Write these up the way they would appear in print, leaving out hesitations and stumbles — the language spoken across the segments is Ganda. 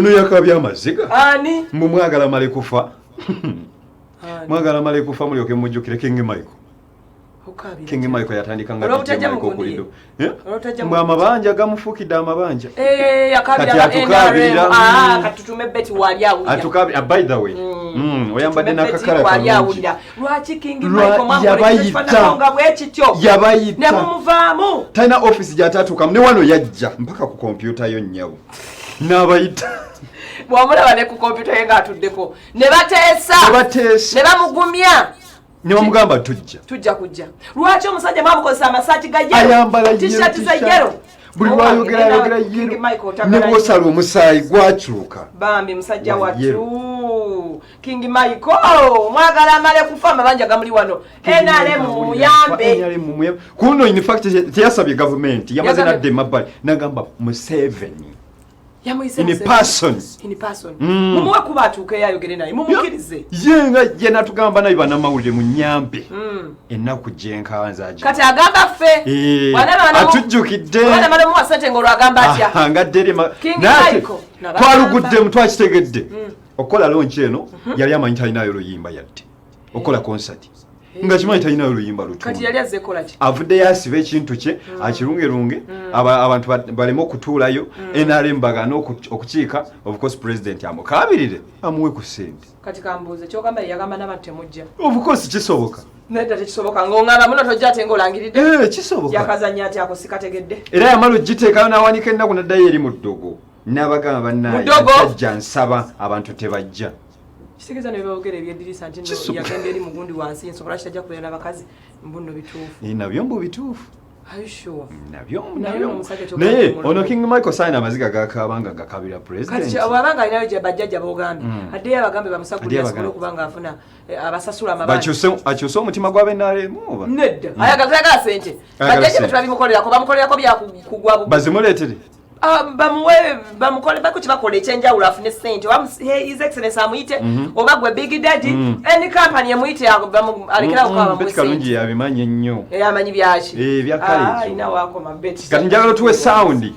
Ono yakabya amaziga. Ani? Mwagala male kufa. Mwagala male kufa mulyoke mujjukire King Michael. King Michael yatandika nga Michael kulido. Mwa amabanja gamufukidde amabanja. Yakabira NRM. Katutume beti wali awulira. Atukabira by the way. Oyambadde nakakala kalungi. Lwaki King Michael mwambo nga bwekityo. Yabayita. Ne mumuvaamu. Taina office gyatatuka ne wano yajja mpaka ku computer yo nyawo. Nabayita. Bwamulaba ne ku computer ye ng'atuddeko. Ne bateesa. Ne bamugumya. Niwa mugamba tujja kujja. Lwaki omusajja mwamukozesa amasaati ga yellow? Ayambala t-shirt za yellow. Buli lwayogera yellow. Ne bwosala omusaayi gwakyuka. Bambi musajja watu. King Michael mwagala amale kufa amabanja gamuli wano. NRM muyambe. Kuno in fact teyasabye government yamaze nadde mabbali nagamba Museveni. In person. Mumuwe kuba atuuke yayogere naye mumukirize. Ye natugamba naye banamawulire mu nnyambe. Ennaku gyenkanza aje. Kati agamba ffe. Atujjukidde. Wana male muwa sente ngolo agamba atya. Ngaddere twalugudde mutwakitegedde. Okola launch eno yali amanyi talinayo luyimba yadde. Okola concert. Nga kimanyi talinayo luyimba lutu. Kati yali azze kola ki? Avudde yasiba ekintu kye akirungerunge abantu balema okutuulayo NRM bagana okukiika of course president amukabirire amuwe ku ssente. Kati kambuuze kyogamba yagamba n'abantu temujja. Of course kisoboka. Nedda tekisoboka ng'ongamba muno tojja ate ng'olangiridde. Kisoboka. Yakazanya ati ako sikategedde. Era yamala ogiteekayo n'awanika ennaku n'addayo eri mu ddogo. N'abagamba bannaye ajja nsaba abantu tebajja. Kitegeza ne boogera ebyedirisa nti yagenda eri mugundi wansi nsobola kitajja kubeera n'abakazi mbuno bituufu. Nabyo mbu bituufu. Are you sure? Nabyo. Naye ono King Michael Saina amaziga gakabanga gakabira president. Kati abanga alinayo gye bajjajja boogambe. Addeyo abagambe bamusagulira asobola okubanga afuna abasasula amabanja. Akyusa omutima gwa NRM oba? Nedda. Ayagala sente. Bajjajja betulabimukolerako bamukolerako byakugwa bubi. Bazimuleetere. Bamukole bakuti bakole ekyenjawulo afune ssente his excellence amuyite oba gwe big daddy any company emuyite alekerawo kwaba beti kalungi yabimanyi ennyo amanyi byaki byakale ina wako mabeti kati njagala tuwe sound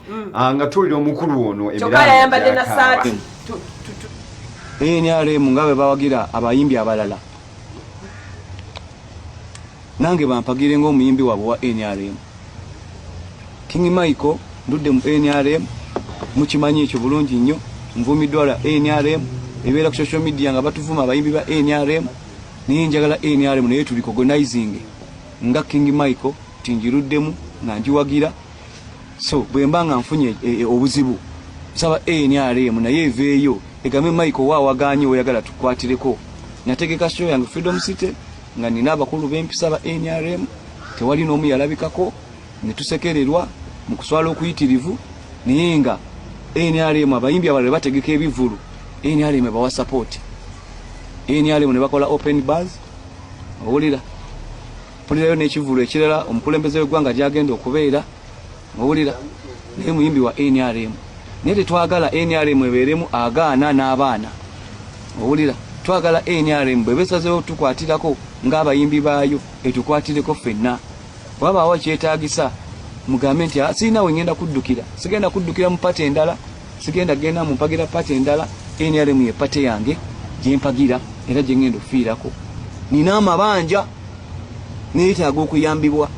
nga tulira omukulu ono ebiranga yayambadde na saati NRM nga bwe bawagira abayimbi abalala nange bampagire ng'omuyimbi wabwe wa NRM King Michael ndudde mu NRM mukimanyi ekyo bulungi nnyo nvumiddwa la NRM ebeera ku social media nga batuvuma abayimbi ba NRM naye njagala NRM naye tuli recognizing nga King Michael tinjiruddemu nga njiwagira so bwe mba nga nfunye obuzibu saba NRM naye eveeyo egambe Michael waawaganye oyagala tukwatireko nategeka show yange Freedom City nga nina abakulu b'empisa ba NRM tewali n'omu yalabikako ne tusekererwa mu kuswala okuyitirivu naye nga NRM abayimbi abalala bategeka ebivulu NRM bawa support NRM ne bakola open bars owulira pulirayo n'ekivulu ekirala omukulembeze w'eggwanga gyagenda okubeera owulira naye muyimbi wa NRM naye tetwagala NRM ebeeremu agaana n'abaana owulira twagala NRM bwe beesazeewo tukwatirako ng'abayimbi baayo etukwatireko ffenna wabaawo kyetaagisa mugambe nti sirina we ngenda kuddukira sigenda kuddukira mu pate endala sigenda genda mu mpagira pate endala NRM ye pate yange gye mpagira era gye ngenda ofiirako nina amabanja neetaaga okuyambibwa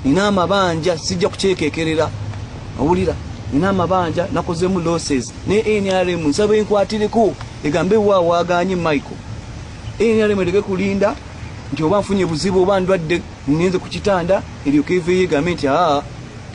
nina amabanja sijja kuceekekerera owulira nina amabanja nakozemu losses ne NRM nsaba enkwatireko egambe waawaganye Michael NRM ereke kulinda nti oba nfunye buzibu oba ndwadde ngenze ku kitanda eryoka eveeyo egambe nti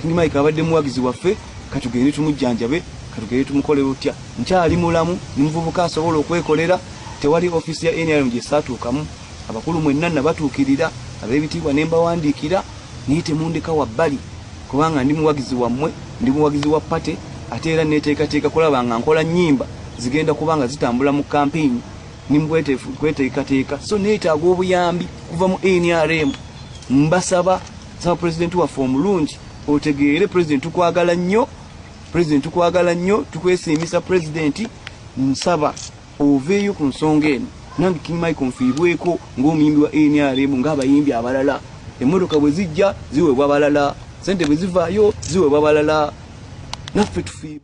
King Michael abadde muwagizi waffe katugende tumujjanjabe katugende tumukole otya nkyali mulamu nimuvubuka asobola okwekolera tewali ofisi ya NRM gye saatuukamu abakulu mwenna nabatuukirira ab'ebitiibwa ne mbawandiikira naye temundeka wabbali kubanga ndi muwagizi wammwe ndi muwagizi wa pate ate era neteekateeka kulaba nga nkola nnyimba zigenda kubanga zitambula mu kampeyini nimukweteekateeka so neetaaga obuyambi kuva mu NRM mbasaba saba pulezidenti waffe omulungi otegeere pulezidenti tukwagala nnyo tukwesiimisa pulezidenti nsaba oveeyo ku nsonga eno nange King Michael nfiibweko ng'omuyimbi wa NRM ng'abayimbi abalala emmotoka bwe zijja ziweebwa abalala sente bwe zivaayo ziweebwa abalala naffe tufiibwe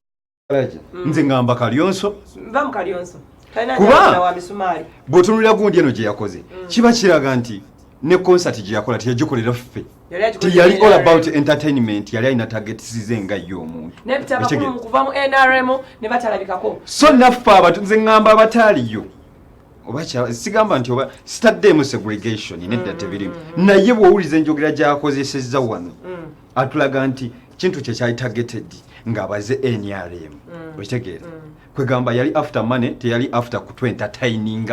nze ngamba Kalyonso mba mu Kalyonso kuba bw'otunulira gundi eno gye yakoze kiba kiraga nti ne concert gye yakola teyagikolera ffe teyali all about entertainment yali alina targets ze nga yo omuntu kuva mu NRM ne batalabikako so naffe abantu nze ngamba abataaliyo oba sigamba nti oba sitaddemu segregation nedda tebirimu naye bw'owuliza enjogera gy'akozesezza wano atulaga nti kintu kye kyali targeted ng'abaze NRM okitegeera kwegamba yali after money teyali after ku entertaining